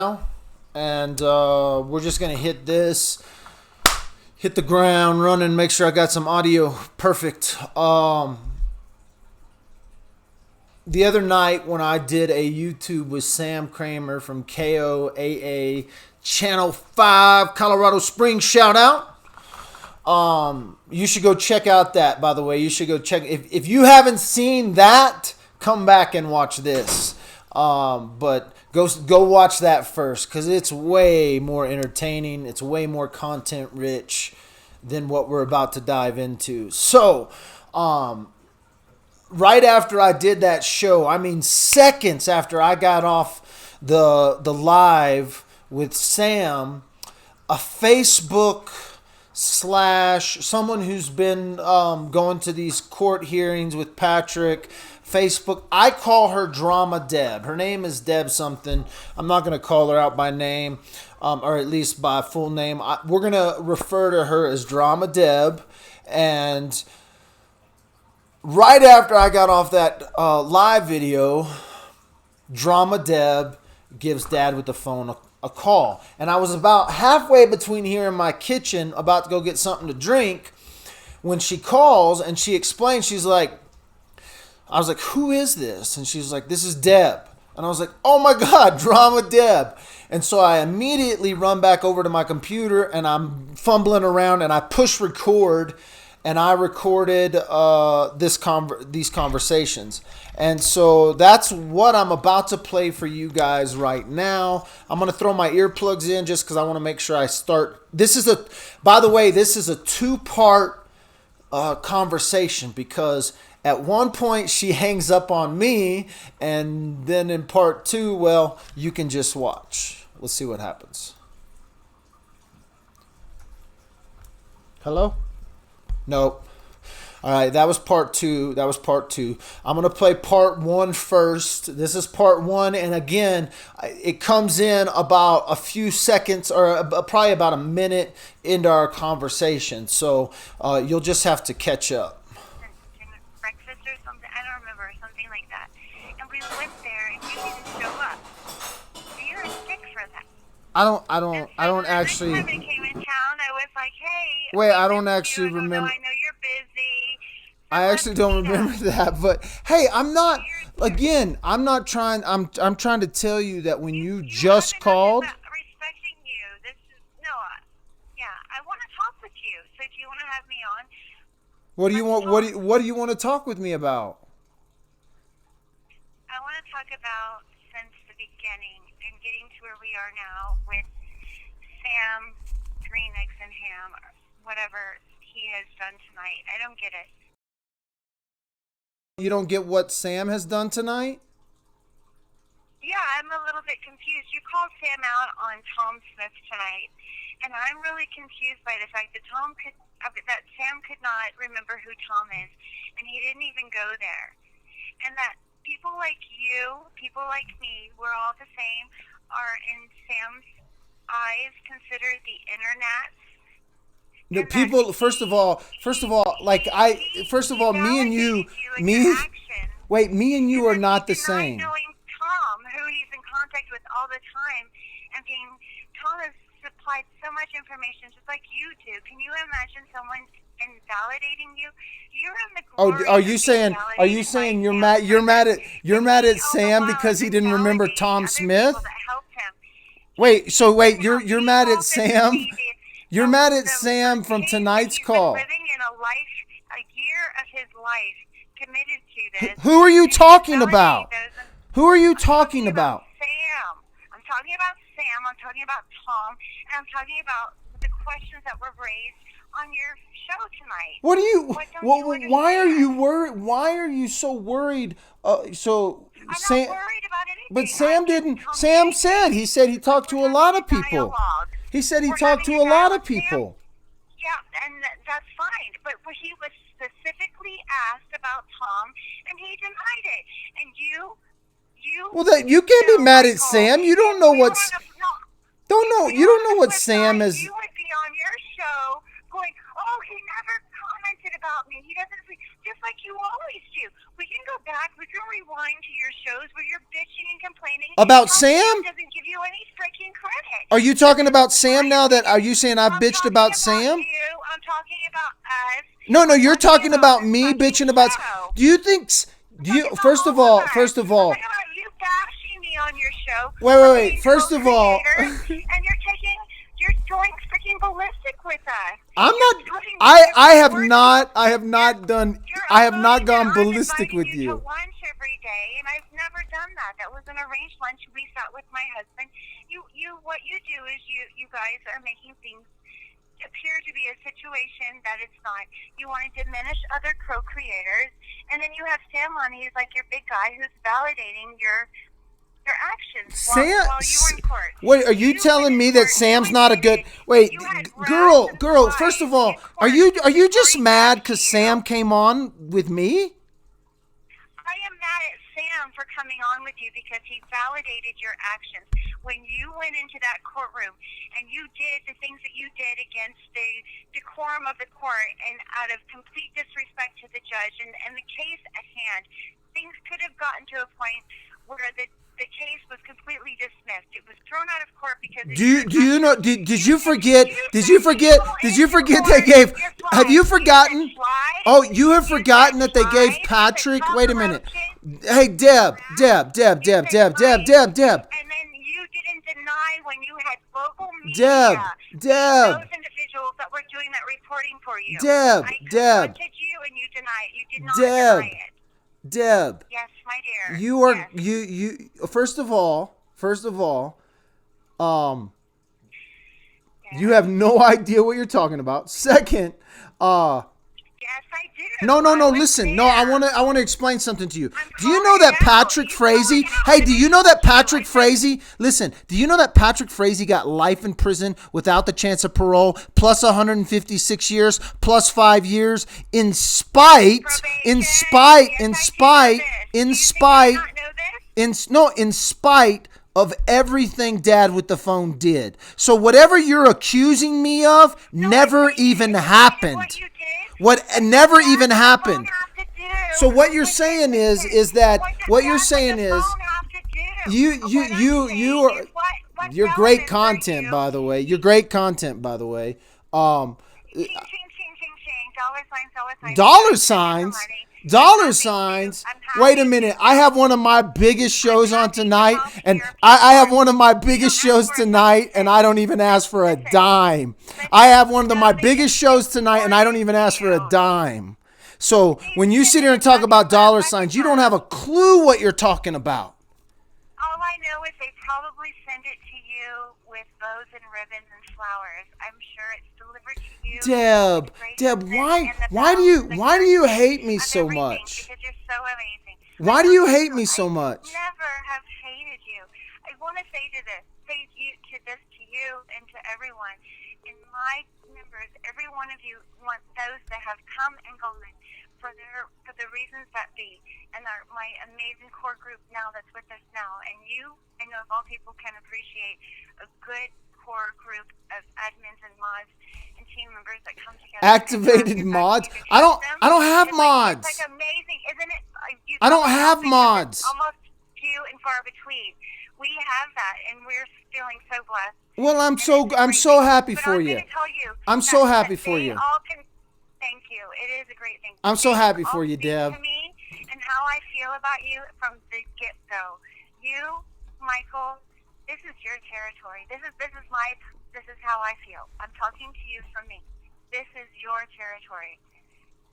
and we're just gonna hit the ground running, make sure I got some audio perfect. The other night when I did a YouTube with Sam Kramer from KOAA Channel 5 Colorado Springs, shout out. You should go check out that, by the way. You should go check. If you haven't seen that, come back and watch this. But go watch that first, because it's way more entertaining. It's way more content rich than what we're about to dive into. So, right after I did that show, I mean seconds after I got off the live with Sam, a Facebook slash someone who's been going to these court hearings with Patrick, Facebook. I call her Drama Deb. Her name is Deb something. I'm not going to call her out by name, or at least by full name. We're going to refer to her as Drama Deb. And right after I got off that live video, Drama Deb gives Dad with the phone a call. And I was about halfway between here and my kitchen, about to go get something to drink, when she calls and she explains. She's like, I was like, who is this? And she's like, this is Deb. And I was like, oh my God, Drama Deb. And so I immediately run back over to my computer and I'm fumbling around and I push record and I recorded these conversations. And so that's what I'm about to play for you guys right now. I'm going to throw my earplugs in just because I want to make sure I start. By the way, this is a two-part conversation, because at one point she hangs up on me, and then in part two, well, you can just watch. Let's see what happens. Hello? Nope. All right, that was part two. I'm going to play part one first. This is part one. And again, it comes in about a few seconds, or probably about a minute into our conversation. So you'll just have to catch up. Breakfast or something. I don't remember. Something like that. And we went there and you didn't show up. So you're a dick for that. I don't actually. Next time I came in town, I was like, hey. Wait, I don't actually remember. I know you're busy. I actually don't remember that, but hey, I'm not trying. I'm trying to tell you that when you just called. Respecting you. This is Noah. Yeah, I want to talk with you. So do you want to have me on? What do you want? What do you want to talk with me about? I want to talk about since the beginning and getting to where we are now with Sam, Green Eggs and Ham, or whatever he has done tonight. I don't get it. You don't get what Sam has done tonight? Yeah, I'm a little bit confused. You called Sam out on Tom Smith tonight, and I'm really confused by the fact that Sam could not remember who Tom is, and he didn't even go there. And that people like you, people like me, we're all the same, are in Sam's eyes considered the internet. The people, first of all, me and you are not the same. Knowing Tom, who he's in contact with all the time, and Tom has supplied so much information, just like you do. Can you imagine someone invalidating you? You're in the glory. Are you saying you're mad at Sam because he didn't remember Tom Smith? Wait, you're mad at Sam? You're mad at Sam from tonight's call. Living in a year of his life committed to this. Who are you talking about? Who are you talking about? Sam. I'm talking about Sam. I'm talking about Tom. And I'm talking about the questions that were raised on your show tonight. Why are you worried? Why are you so worried? I'm not worried about anything. But Sam didn't. Sam said he talked to a lot of people. He said he talked to a lot of people. Yeah, and that's fine. But he was specifically asked about Tom, and he denied it. And you. Well, you can't be mad at Sam. You don't know what's. You don't know what Sam is. You would be on your show going, oh, he never commented about me. He doesn't. Just like you always do. We can go back. We can rewind to your shows where you're bitching and complaining About how Sam? doesn't give you any freaking credit. Are you talking about Sam now? Are you saying I've bitched about Sam? I'm talking about us. No, you're talking about me this bitching about. show. Do you think? Do you? First of all, I'm talking about you bashing me on your show. Wait. First of all, and you're going freaking ballistic with us. I'm not. I have not gone ballistic with you. To lunch every day, and I've never done that. That was an arranged lunch. We sat with my husband. What you do is you guys are making things appear to be a situation that it's not. You want to diminish other co-creators, and then you have Sam on. He's like your big guy who's validating your actions while you were in court. Wait, are you telling me that Sam's not a good? Wait, girl. First of all, are you just mad because Sam came on with me? I am mad at Sam for coming on with you because he validated your actions. When you went into that courtroom and you did the things that you did against the decorum of the court and out of complete disrespect to the judge and the case at hand, things could have gotten to a point where the case was completely dismissed. It was thrown out of court because do you know? Did you forget? Did you forget they gave? Have you forgotten? Oh, you have forgotten that they gave Patrick. Wait a minute. Hey, Deb. And then you didn't deny when you had local media. Deb. Those individuals that were doing that reporting for you. Deb. I confronted you and you denied it. You did not deny it. Deb. Yes, my dear. You are you first of all, you have no idea what you're talking about. Second, yes, I do. No, listen. There. No, I want to explain something to you. Do you know that Patrick Frazee? Hey, do you know that Patrick Frazee? Listen, do you know that Patrick Frazee got life in prison without the chance of parole, plus 156 years, plus 5 years, in spite of everything Dad with the phone did. So whatever you're accusing me of never even happened. Never even happened. So what you're saying is you're great content, by the way. You're great content, by the way. Dollar signs. Wait a minute. I have one of my biggest shows on tonight, and I have one of my biggest shows tonight, and I don't even ask for a dime. I have one of my biggest shows tonight, and I don't even ask for a dime. So when you sit here and talk about dollar signs, you don't have a clue what you're talking about. All I know is they probably send it to you with bows and ribbons and flowers. I'm sure it's delivered to you. Deb, why do you hate me so much? Because you're so amazing. Why do you hate me so much? I never have hated you. I want to say this to you and to everyone. In my members, every one of you want those that have come and gone for the reasons that be, and my amazing core group now that's with us now. And you, I know of all people, can appreciate a good core group of admins and mods and team members that come together. Activated mods? I don't have mods. It's like amazing, isn't it? I don't have mods. Almost few and far between. We have that, and we're feeling so blessed. Well, I'm so happy for you. I'm so happy for you. Thank you. It is a great thing. I'm so happy for you, Deb. To me and how I feel about you from the get-go. You, Michael, this is your territory. This is how I feel. I'm talking to you from me. This is your territory.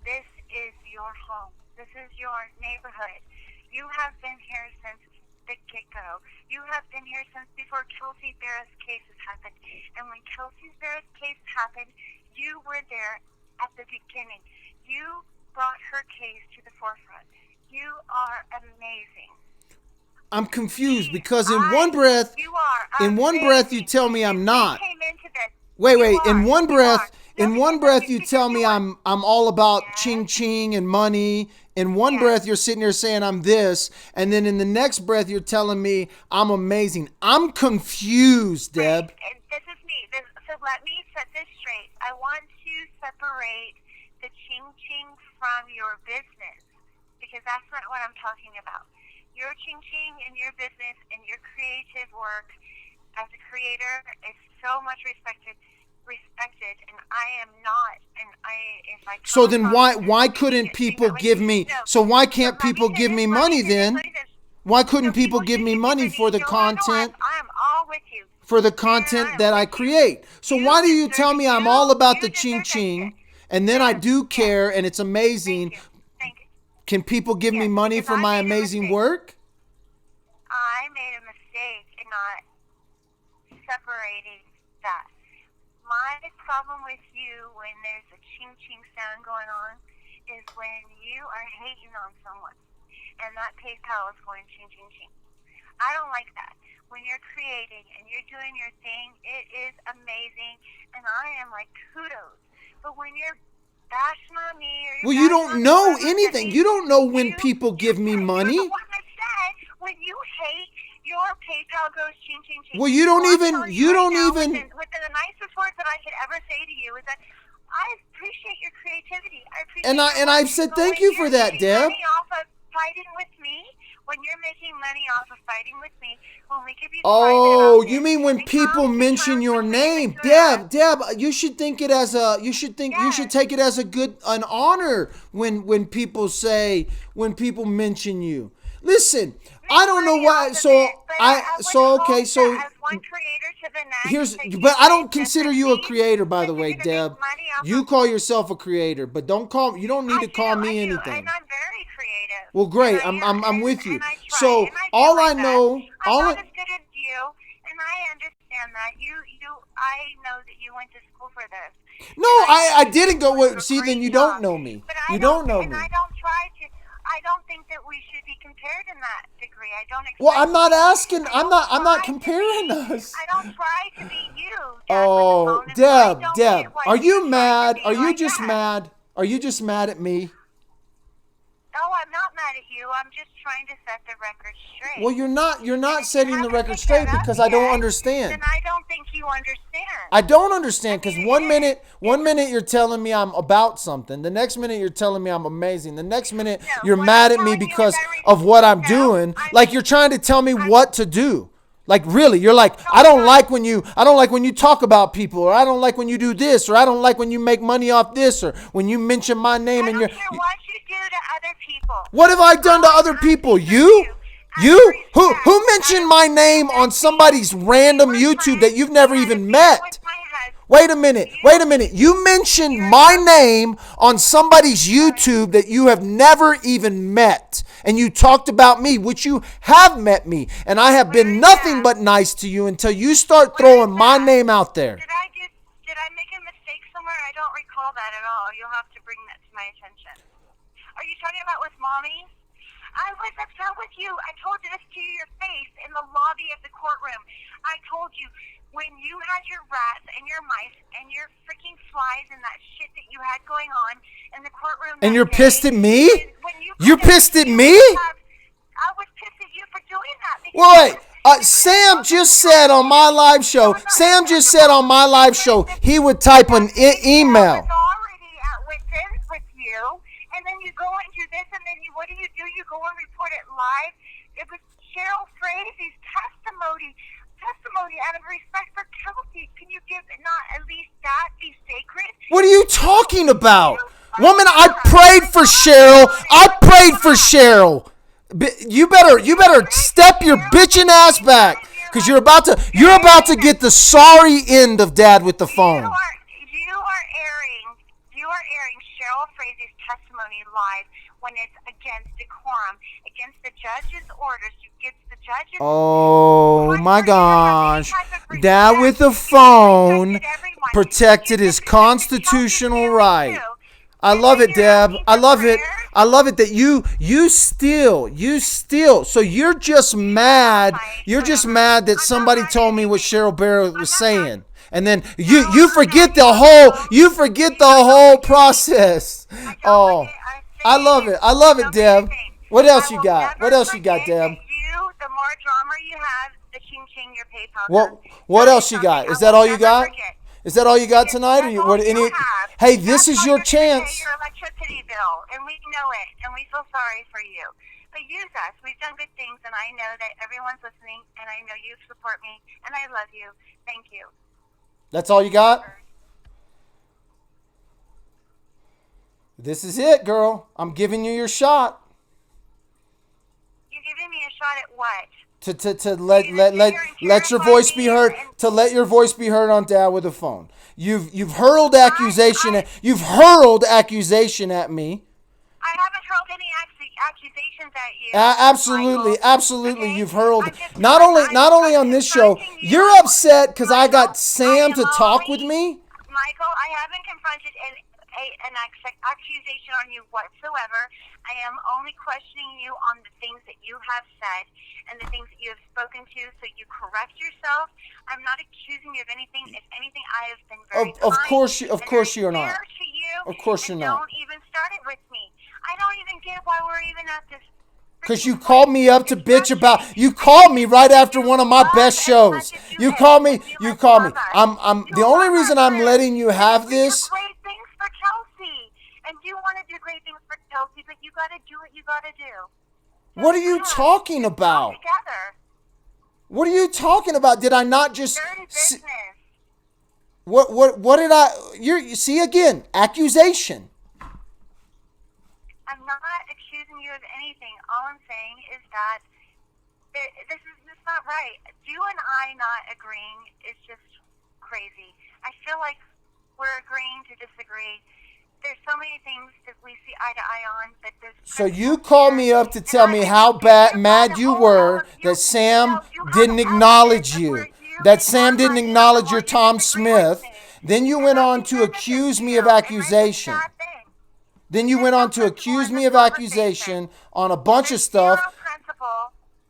This is your home. This is your neighborhood. You have been here since the get-go. You have been here since before Kelsey Barrett's cases happened. And when Kelsey Barrett's case happened, you were there at the beginning. You brought her case to the forefront. You are amazing. I'm confused because in one breath you tell me I'm not. Wait. In one breath you tell me I'm all about ching ching and money. In one breath you're sitting here saying I'm this, and then in the next breath you're telling me I'm amazing. I'm confused, Deb. This is me. So let me set this straight. I want to separate the ching-ching from your business, because that's not what I'm talking about. Your ching-ching in your business and your creative work as a creator is so much respected, and I am not. And if I So then why couldn't people give me? So why can't people give me money then? Why couldn't people give me money for the content? I'm all with you. For the content that I create. So why do you tell me I'm all about the ching ching, and then I do care and it's amazing? Thank you. Can people give me money for my amazing work? I made a mistake in not separating that. My problem with you when there's a ching-ching sound going on is when you are hating on someone and that PayPal is going ching-ching-ching. I don't like that. When you're creating and you're doing your thing, it is amazing, and I am like kudos. But when you're bashing on me, or you don't know anything. You don't know when people give me money. What I said, when you hate, your PayPal goes ching ching ching. Well, you don't even. Within the nicest words that I could ever say to you is that I appreciate your creativity. I appreciate. And I've said thank you for that, Deb. Money off of fighting with me. When you're making money off of fighting with me, when we could be. Oh, you mean when people mention your name, Deb? You should think it as a. You should take it as an honor when people mention you. Listen, I don't know why. But I don't consider you a creator, by the way, Deb. You call yourself a creator, but you don't need to call me anything. And I'm very creative. Well, great. I'm with you. So all I know, I'm not as good as you, and I understand that. I know that you went to school for this. No, I didn't go. See, then you don't know me. You don't know me. I don't think that we should be compared in that degree. I don't. Well, I'm not asking. I'm not comparing us. I don't try to be you. Oh, Deb, are you mad? Are you just mad? Are you just mad at me? No, I'm not mad at you. I'm just trying to set the record straight. Well, you're not setting the record straight because I don't understand. And I don't think you understand. I don't understand because one minute you're telling me I'm about something. The next minute you're telling me I'm amazing. The next minute you're mad at me because of what I'm doing. Like you're trying to tell me what to do. Like really, you're like, I don't like when you talk about people, or I don't like when you do this, or I don't like when you make money off this, or when you mention my name and you're. I don't care what you do to other people. What have I done to other people? You? Who mentioned my name on somebody's random YouTube that you've never even met? Wait a minute. You mentioned my name on somebody's YouTube that you have never even met. And you talked about me, which you have met me. And I have been nothing but nice to you until you start throwing my name out there. Did I make a mistake somewhere? I don't recall that at all. You'll have to bring that to my attention. Are you talking about with Mommy? I was upset with you. I told you this to your face in the lobby of the courtroom. I told you when you had your rats and your mice and your freaking flies and that shit that you had going on in the courtroom. And you're pissed at me? You're pissed at me? I was pissed at you for doing that. Wait. Sam just said on my live show, he would type an email. I was already at wit's end with you, and then you go and do this, and then what do? You go and report it live. It was Cheryl Frazie's testimony out of respect for Kelsey. Can you give not at least that be sacred? What are you talking about? Woman, I prayed for Cheryl. You better step your bitchin' ass back, because you're about to get the sorry end of Dad with the phone. You are airing Cheryl Frazie's testimony live when it's against decorum, against the judge's orders, against the judge's. Oh my gosh! Dad with the phone protected his constitutional right. I love it, Deb. I love it that you still. So you're just mad. You're just mad that somebody told me what Cheryl Barrett was saying. And then you forget the whole process. Oh, I love it, Deb. What else you got? Deb? The more drama you have, the ching your PayPal. What else you got? Is that all you got? Is that all you got tonight? Or Hey, this That's is why your you're gonna pay chance. your electricity bill, and we know it, and we feel sorry for you. But use us. We've done good things, and I know that everyone's listening, and I know you support me, and I love you. Thank you. That's all you got? This is it, girl. I'm giving you your shot. You're giving me a shot at what? To let your voice be heard, to let your voice be heard on Dad with a phone. You've hurled accusation. You've hurled accusation at me. I haven't hurled any accusations at you. Absolutely, Michael. absolutely. Okay? You've hurled I'm just- not only I'm on this show. confronting you. You're upset because I got Michael, Sam to talk with only- me. Michael, I haven't confronted an accusation on you whatsoever. I am only questioning you on the things that you have said and the things that you have spoken to, so you correct yourself. I'm not accusing you of anything. If anything, I have been very Of kind course, and you're very not. fair to you. Of course and you're not. Don't even start it with me. I don't even get why we're even at this. Because you called me up to bitch about. You called me right after one of my best shows. You called me. You called me. I'm. The only reason I'm letting you have this. Great things for Chelsea, and you want to do great things for Chelsea, but you got to do what you got to do. What are you talking about? Together. What are you talking about? Did I not just? Dirty business. What did I? You see again? Accusation. I'm not accusing you of anything. All I'm saying is that this is just not right. You and I not agreeing is just crazy. I feel like we're agreeing to disagree. There's so many things that we see eye to eye on, but there's. So you called me up to tell me how mad you were that Sam didn't acknowledge you. That Sam didn't acknowledge your Tom Smith. Then you went on to accuse me of accusation. Then you went on to accuse me of accusation on a bunch of stuff.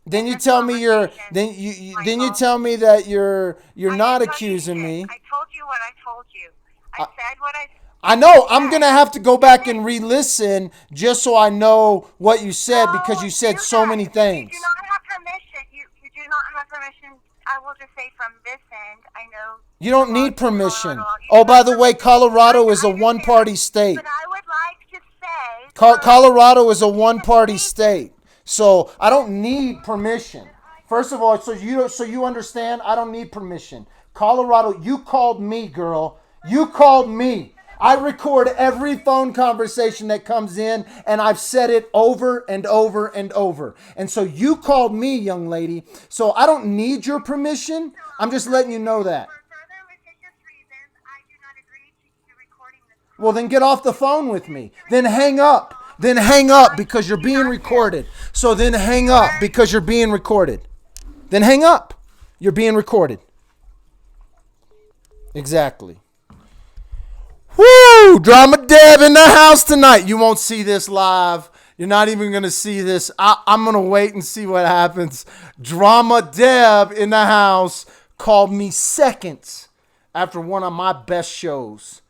Then you tell me then you tell me that you're not accusing me. I told you what I told you. I said what I know. I'm going to have to go back and re-listen just so I know what you said, because you said so many things. You do not have permission. You do not have permission. I will just say from this end, I know. You don't need permission. Oh, by the way, Colorado is a one-party state. But I would like to say. Colorado is a one-party state. So I don't need permission. First of all, so you understand, I don't need permission. Colorado, you called me, girl. You called me. I record every phone conversation that comes in, and I've said it over and over and over. And so you called me, young lady. So I don't need your permission. I'm just letting you know that. For further litigious reasons, I do not agree to recording this. Well, then get off the phone with me. Then hang up. Then hang up because you're being recorded. So then hang up because you're being recorded. Then hang up. You're being recorded. Exactly. Woo! Drama Deb in the house tonight. You won't see this live. You're not even going to see this. I'm going to wait and see what happens. Drama Deb in the house called me seconds after one of my best shows.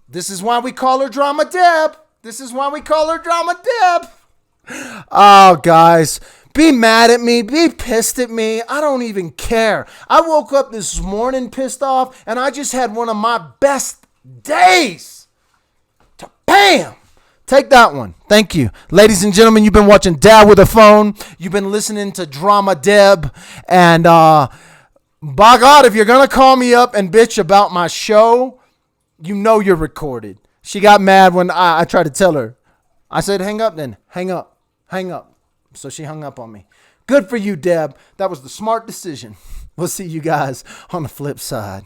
This is why we call her Drama Deb. This is why we call her Drama Deb. Oh, guys. Be mad at me. Be pissed at me. I don't even care. I woke up this morning pissed off, and I just had one of my best days. Bam! Take that one. Thank you. Ladies and gentlemen, you've been watching Dad with a Phone. You've been listening to Drama Deb. And by God, if you're going to call me up and bitch about my show, you know you're recorded. She got mad when I tried to tell her. I said, hang up then. Hang up. Hang up. So she hung up on me. Good for you, Deb. That was the smart decision. We'll see you guys on the flip side.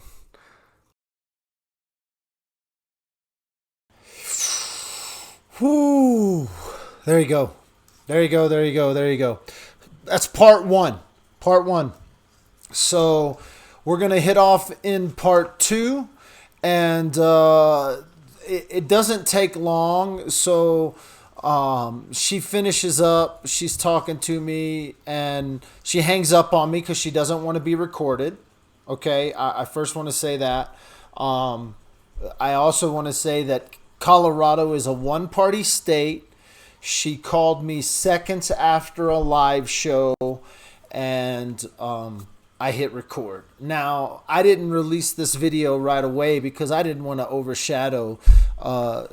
Whew. There you go. There you go. There you go. There you go. That's part one. Part one. So we're going to hit off in part two. And it doesn't take long. So she finishes up. She's talking to me. And she hangs up on me because she doesn't want to be recorded. Okay. I first want to say that. I also want to say that Colorado is a one-party state. She called me seconds after a live show, and I hit record. Now, I didn't release this video right away because I didn't want to overshadow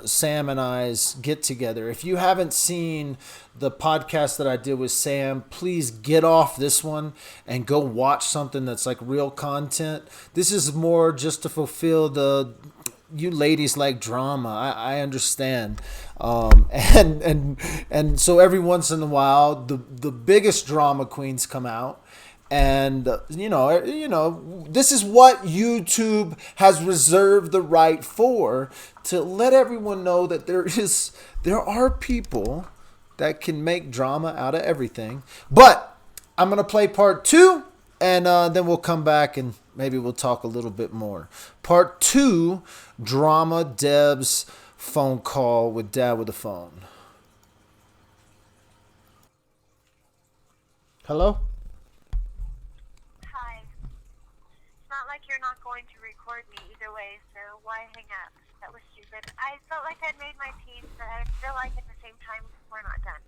Sam and I's get together. If you haven't seen the podcast that I did with Sam, please get off this one and go watch something that's like real content. This is more just to fulfill you ladies like drama. I understand. And so every once in a while, the biggest drama queens come out. And this is what YouTube has reserved the right for, to let everyone know that there are people that can make drama out of everything. But I'm gonna play part 2, and then we'll come back and maybe we'll talk a little bit more. Part 2, drama Deb's phone call with Dad with the phone. Hello? You're not going to record me either way, so why hang up? That was stupid. I felt like I'd made my peace, but I feel like at the same time we're not done.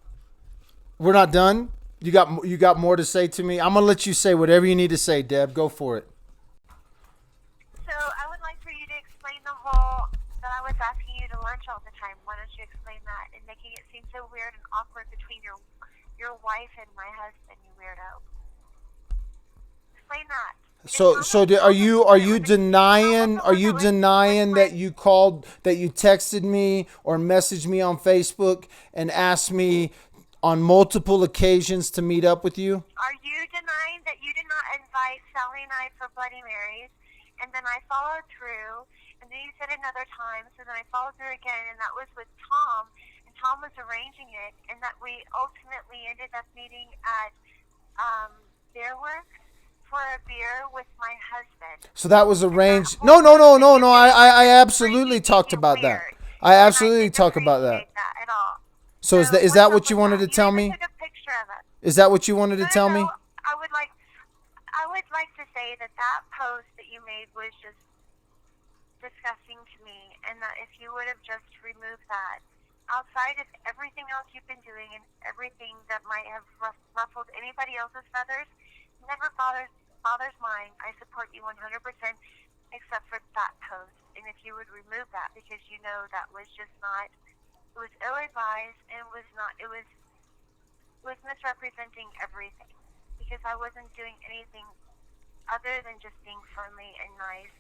We're not done? You got more to say to me? I'm gonna let you say whatever you need to say, Deb. Go for it. So I would like for you to explain the whole that I was asking you to lunch all the time. Why don't you explain that, and making it seem so weird and awkward between your wife and my husband, you weirdo. Explain that. So are you denying that you called, that you texted me or messaged me on Facebook and asked me on multiple occasions to meet up with you? Are you denying that you did not invite Sally and I for Bloody Marys, and then I followed through, and then you said another time, so then I followed through again, and that was with Tom, and Tom was arranging it, and that we ultimately ended up meeting at Beerworks for a beer with my husband. So that was arranged. No. I absolutely talked about that. I absolutely talked about that. At all. So is that what you wanted to tell me? Took a picture of it. Is that what you wanted to tell me? I would like to say that post that you made was just disgusting to me, and that if you would have just removed that, outside of everything else you've been doing and everything that might have ruffled anybody else's feathers, never bothers mine. I support you 100%, except for that post. And if you would remove that, because you know that was just not, it was ill-advised, and it was misrepresenting everything, because I wasn't doing anything other than just being friendly and nice.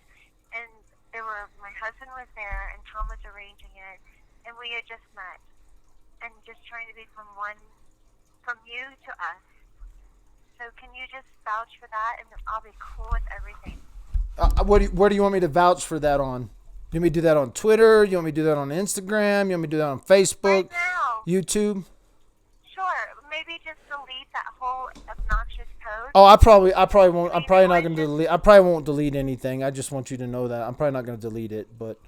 And my husband was there, and Tom was arranging it, and we had just met, and just trying to be from you to us. So can you just vouch for that, and I'll be cool with everything. Where do you want me to vouch for that on? You want me to do that on Twitter? You want me to do that on Instagram? You want me to do that on Facebook? Right now. YouTube? Sure. Maybe just delete that whole obnoxious post. Oh, I probably won't. I'm probably not going to delete. I probably won't delete anything. I just want you to know that I'm probably not going to delete it. But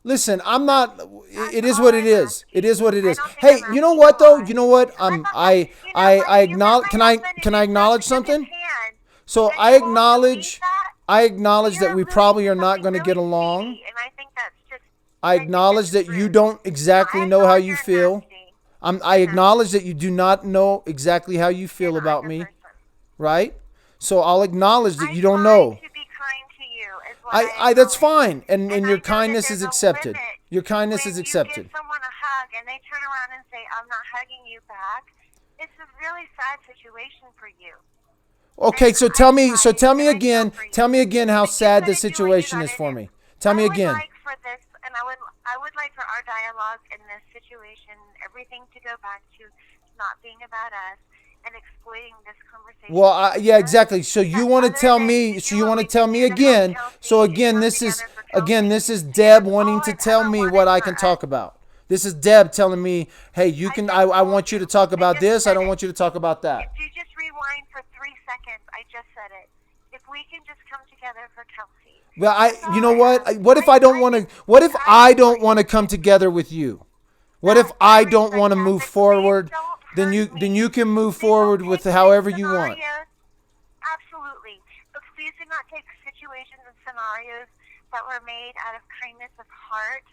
listen, I'm not. It is what it is. It is what it is. Hey, you know what though? You know what? I acknowledge. Can I acknowledge something? So I acknowledge that we probably are not going to get along. And I think that's just. I acknowledge that you don't exactly know how you feel. I acknowledge that you do not know exactly how you feel about me, right? So I'll acknowledge that you don't know. That's fine, and your kindness is accepted. Your kindness is accepted. When you give someone a hug and they turn around and say, "I'm not hugging you back," it's a really sad situation for you. Okay, so tell me again how sad the situation is for me. Tell me again. I would like for our dialogue in this situation, everything to go back to not being about us and exploiting this conversation. Well, yeah, exactly. So you want to tell me? So you want to tell me again? So again, this is Deb wanting to tell me what I can talk about. This is Deb telling me, "Hey, you can. I want you to talk about this. I don't want you to talk about that." If you just rewind for 3 seconds, I just said it. If we can just come together for Kelsey. Well, you know what? What if I don't want to? What if I don't want to come together with you? What if I don't want to move forward? Then you can move forward with however you want. Absolutely, but please do not take situations and scenarios that were made out of kindness of heart,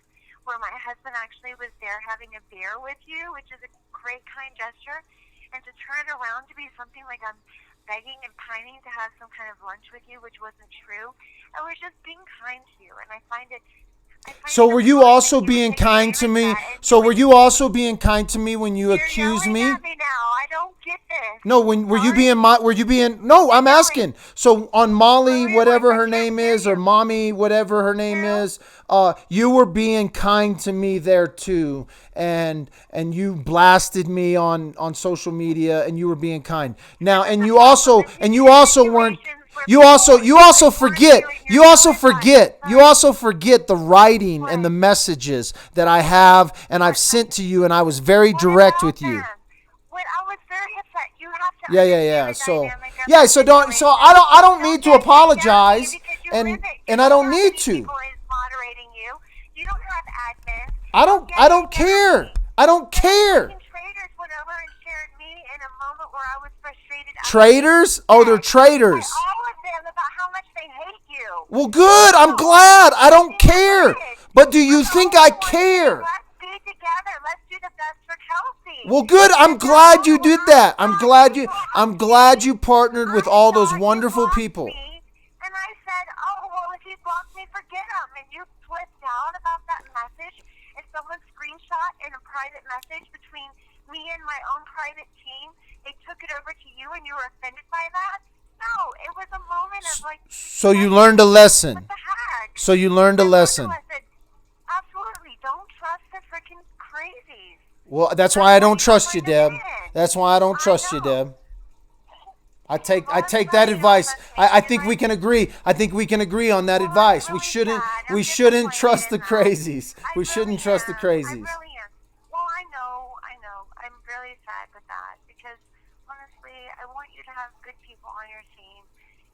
where my husband actually was there having a beer with you, which is a great kind gesture, and to turn it around to be something like I'm begging and pining to have some kind of lunch with you, which wasn't true. I was just being kind to you, and I find it. So were you important also that you would being take kind advantage to of me? that, and So you were would. you also being kind to me when you You're accused yelling me? at me now. I don't get this. No, when were you Sorry. being were you being no, I'm You're yelling. asking. So on Molly, Sorry, Alexa, whatever I her can't name hear is, or you. Mommy, whatever her name No. is, you were being kind to me there too. And you blasted me on social media and you were being kind. Now This is and the you problem. also Is and you you get also weren't situations where people you also ignore forget you and you're suicide. you Sorry. also forget the writing and the What? messages that I have and I've What? sent to you, and I was very What direct about with you. them? What I was very upset. You have to Yeah, yeah, understand yeah. the So, dynamic of yeah, the so don't so situation. I don't Don't need to let me down to you apologize, because you live and it. You I don't don't have need any to. people is moderating you. You don't have admins. Don't I get don't mad at care. me. I don't Then care. fucking traitors went over and shared me in a moment where I was frustrated. I was being Traitors? Oh, they're fed by traitors. all of them about how much they hate you. Well, good. I'm No, glad. I let's don't be the care. bridge. But do I'm you the think I only one saying care? let's be together. Let's do the best for Kelsey. Well, good. I'm And they're glad you all did that. I'm glad you partnered with I all those thought you wonderful blocked people. me, and I said, oh, well, if you blocked me, forget him. And you flipped out about that message. If someone screenshot in a private message between me and my own private team, they took it over to you and you were offended by that? No, it was a moment of like, So you learned a what lesson. the heck? So you learned a I learned a lesson. lesson. Absolutely. Don't trust the freaking crazies. Well, that's That's why I why don't you don't trust you, let them Deb. in. That's why I don't I trust you, know. Deb. I Well, I'm take that sorry you don't advice. trust me. I You think we might. can agree. I think we can agree on that Well, I'm advice. really sad. We I'm shouldn't disappointed trust in the that. crazies. I We really shouldn't trust the am. I crazies. really am. Well, I know. I'm really sad with that because honestly, I want you to have good people on your team,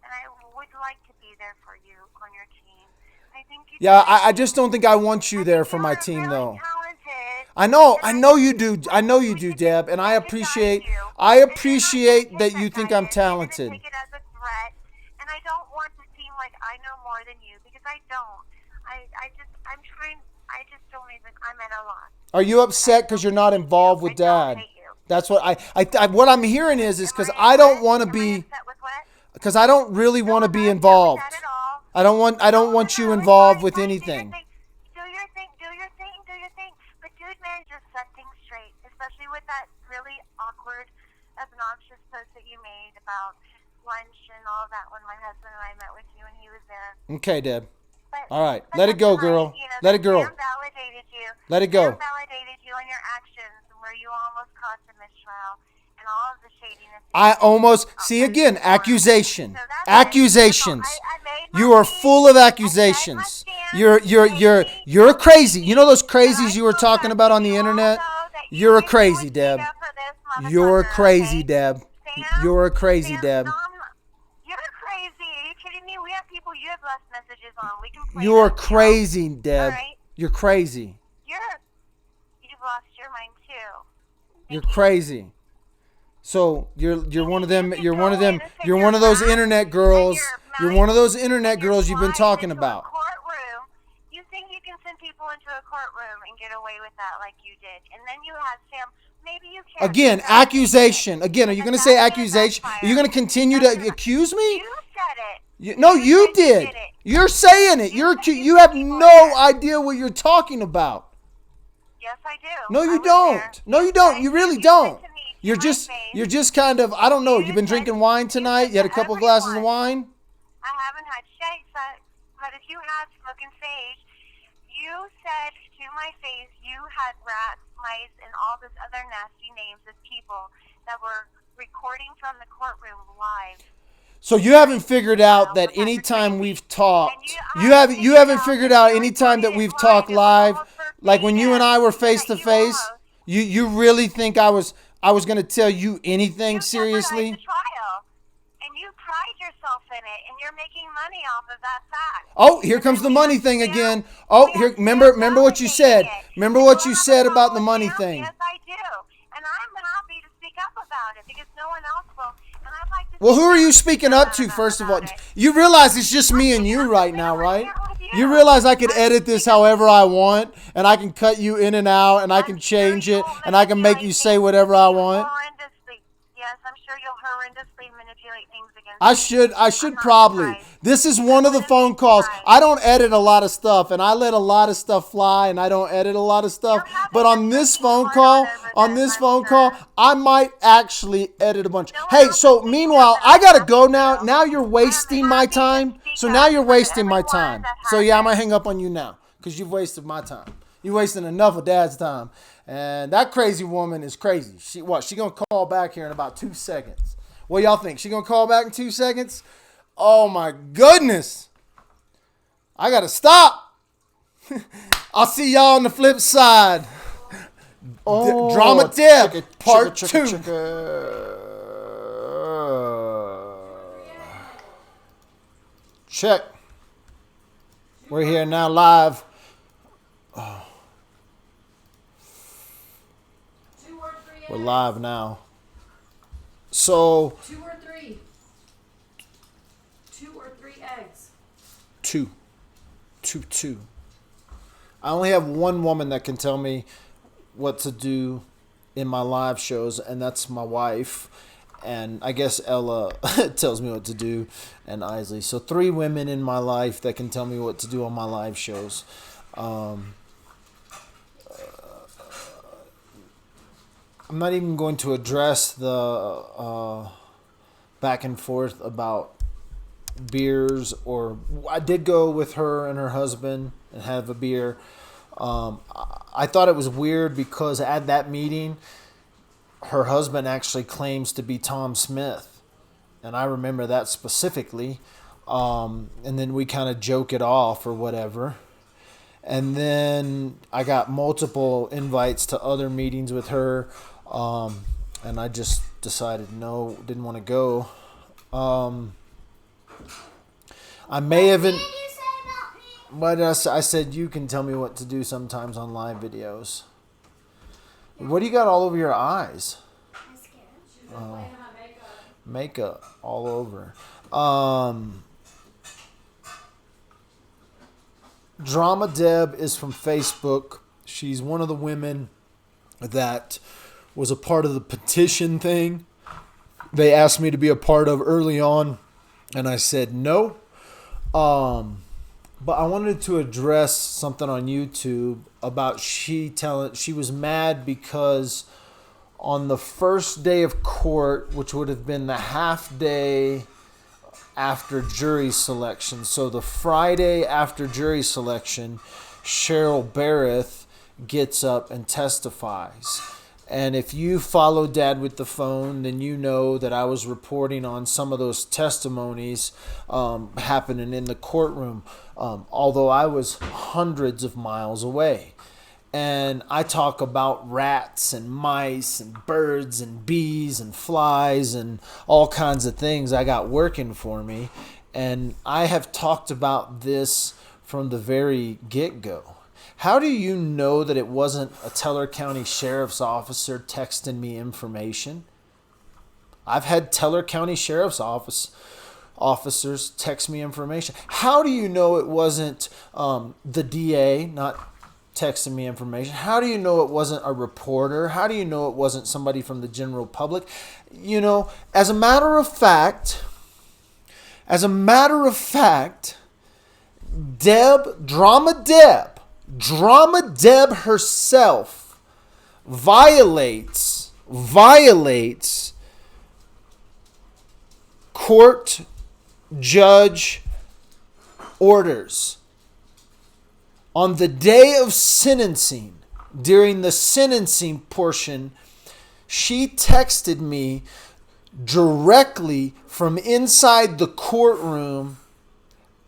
and I would like to be there for you on your team. I think you Yeah, did I just don't think I want you I there think for you my were team really though. talented, I and I know just you do. I wish know you we do, could just Deb, and recognize you. I And you're not going to appreciate take that you that think I'm guidance. You're going to talented. take it as a threat, and I don't want to seem like I know more than you because I don't. I just don't even, I'm at a loss. Are you upset because you're not involved I with don't Dad? hate you. That's what what I'm hearing is Am because I I don't what? want to Am I be upset with what? because I don't really No, want to I'm be not upset with that involved. at all. I No, don't no, want no. you It's involved fine, with fine. Do your anything. thing. Do your thing. Do your thing. Do your thing. But dude, man, just set things straight. Especially with that really awkward, obnoxious post that you made about lunch and all of that when my husband and I met with you and he was there. Okay, Deb. But All right, but let it that's go, fine. girl. You know, Let that it go. Sam validated you. Let it Sam go. validated you on your actions where you almost caused a mistrial and all of the shadiness. I almost see again accusation. Accusations. You are full of accusations. You're crazy. You know those crazies you were talking about on the internet? You're a crazy, Deb. You're crazy, Deb. You're a crazy, Deb. You're crazy. Are you kidding me? We have people you have left messages on. We can play You're those, crazy, Deb. All right. You're crazy. You've lost your mind too. You're crazy. So you're one of them. You're one of them. You're one of those internet girls. You're one of those internet girls you've been talking about. Courtroom. You think you can send people into a courtroom and get away with that like you did, and then you have Sam. Maybe you can. Again, accusation. Again, are you going to say accusation? Are you going to continue to accuse me? You said it. No, you did. You're saying it. You have no idea what you're talking about. Yes, I do. No, you don't. No, you don't. You really don't. You're just kind of, I don't know. You've been drinking wine tonight. You had a couple of glasses of wine. I haven't had shake, but if you had smoking sage, you said to my face you had rats, mice, and all this other nasty names of people that were recording from the courtroom live. So you haven't figured out that anytime we've talked, you haven't figured out anytime that we've talked live, like when you and I were face to face, you really think I was going to tell you anything seriously? The trial, and you pride yourself in it, and you're making money off of that fact. Oh, here comes the money thing again. Oh, here, remember what you said. Remember what you said about the money thing. Yes, I do, and I'm happy to speak up about it because no one else will. And I'd like to. Well, who are you speaking up to, first of all? You realize it's just me and you right now, right? You realize I could edit this however I want, and I can cut you in and out, and I can change it, and I can make you say whatever I want? Yes, I'm sure you'll horrendously manipulate things against I me. should I'm not probably. surprised. This is one of the wouldn't phone be calls. surprised. I don't edit a lot of stuff, and I let a lot of stuff fly, and I don't edit a lot of stuff. You're having But on a this drinking phone hard call, on over this, I'm call, sure. I might actually edit a bunch. No one Hey, else so is speaking meanwhile, up, and I I'm gotta happy go to. now. Now you're wasting my happy to time. speak So now up you're for wasting my everyone time. that So yeah, I'm has gonna hang up on you now because you've wasted my time. You're wasting enough of Dad's time. And that crazy woman is crazy. She gonna call back here in about 2 seconds. What y'all think? She gonna call back in 2 seconds? Oh my goodness. I gotta stop. I'll see y'all on the flip side. Drama Deb, part 2. Check. We're here now live. 2 or 3 eggs. We're live now. So 2 or 3. 2 or 3 eggs. two. I only have one woman that can tell me what to do in my live shows, and that's my wife. And I guess Ella tells me what to do, and Isley. So 3 women in my life that can tell me what to do on my live shows. I'm not even going to address the back and forth about beers, or I did go with her and her husband and have a beer. I thought it was weird because at that meeting, her husband actually claims to be Tom Smith, and I remember that specifically. And then we kind of joke it off or whatever. And then I got multiple invites to other meetings with her, and I just decided no, didn't want to go. I may have been. But I said you can tell me what to do sometimes on live videos. What do you got all over your eyes? Makeup all over. Drama Deb is from Facebook. She's one of the women that was a part of the petition thing. They asked me to be a part of early on, and I said no. But I wanted to address something on YouTube about she was mad because on the first day of court, which would have been the half day after jury selection, so the Friday after jury selection, Cheryl Barrett gets up and testifies. And if you follow Dad with the Phone, then you know that I was reporting on some of those testimonies happening in the courtroom, although I was hundreds of miles away. And I talk about rats and mice and birds and bees and flies and all kinds of things I got working for me. And I have talked about this from the very get-go. How do you know that it wasn't a Teller County Sheriff's officer texting me information? I've had Teller County Sheriff's officers text me information. How do you know it wasn't the DA not texting me information? How do you know it wasn't a reporter? How do you know it wasn't somebody from the general public? You know, as a matter of fact, Drama Deb herself violates court judge orders. On the day of sentencing, during the sentencing portion, she texted me directly from inside the courtroom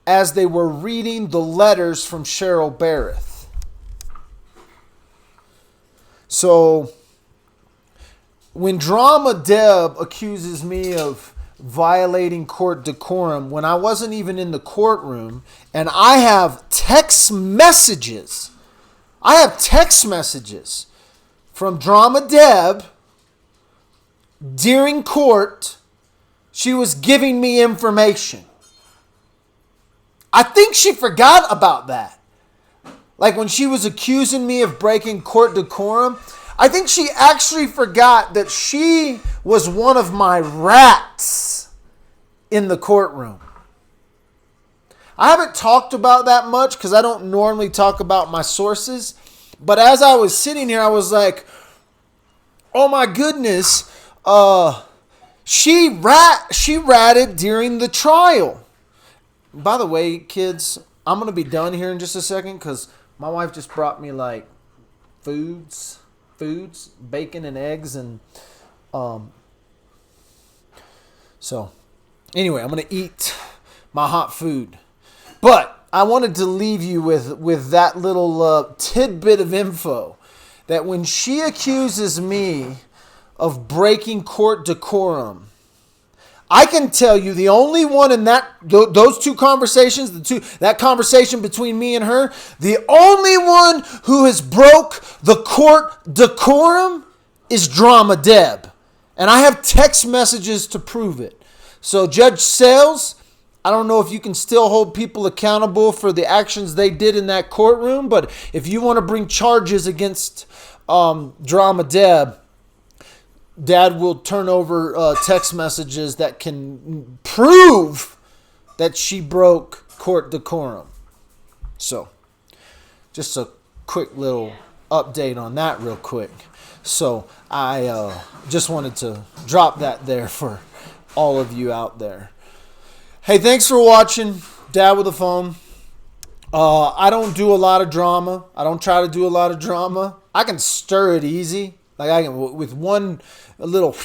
as they were reading the letters from Cheryl Barrett. So when Drama Deb accuses me of violating court decorum when I wasn't even in the courtroom, and I have text messages from Drama Deb during court, she was giving me information. I think she forgot about that. Like when she was accusing me of breaking court decorum, I think she actually forgot that she was one of my rats in the courtroom. I haven't talked about that much because I don't normally talk about my sources. But as I was sitting here, I was like, oh my goodness, she ratted during the trial. By the way, kids, I'm going to be done here in just a second because my wife just brought me like foods, bacon and eggs. And so anyway, I'm going to eat my hot food. But I wanted to leave you with that little tidbit of info that when she accuses me of breaking court decorum, I can tell you the only one in those two conversations, that conversation between me and her, the only one who has broke the court decorum is Drama Deb. And I have text messages to prove it. So Judge Sales, I don't know if you can still hold people accountable for the actions they did in that courtroom, but if you want to bring charges against Drama Deb, Dad will turn over text messages that can prove that she broke court decorum. So, just a quick little update on that real quick. So, I just wanted to drop that there for all of you out there. Hey, thanks for watching Dad with a Phone. I don't do a lot of drama. I don't try to do a lot of drama. I can stir it easy. Like I can, with a little,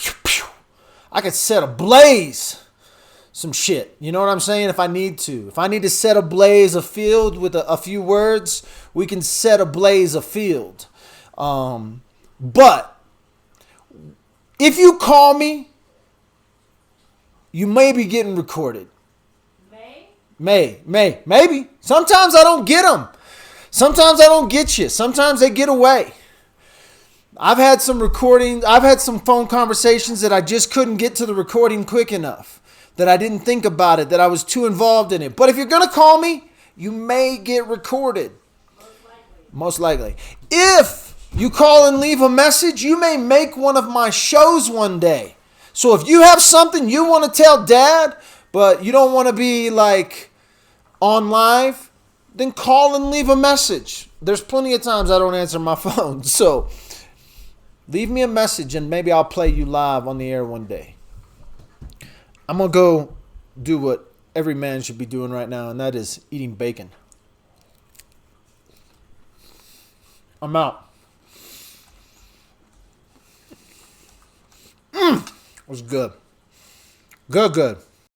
I could set ablaze some shit. You know what I'm saying? If I need to. If I need to set ablaze a field with a few words, we can set ablaze a field. But if you call me, you may be getting recorded. Maybe. Sometimes I don't get them. Sometimes I don't get you. Sometimes they get away. I've had some phone conversations that I just couldn't get to the recording quick enough. That I didn't think about it. That I was too involved in it. But if you're going to call me, you may get recorded. Most likely. If you call and leave a message, you may make one of my shows one day. So if you have something you want to tell Dad, but you don't want to be like on live, then call and leave a message. There's plenty of times I don't answer my phone. So leave me a message and maybe I'll play you live on the air one day. I'm going to go do what every man should be doing right now, and that is eating bacon. I'm out. It was good. Good.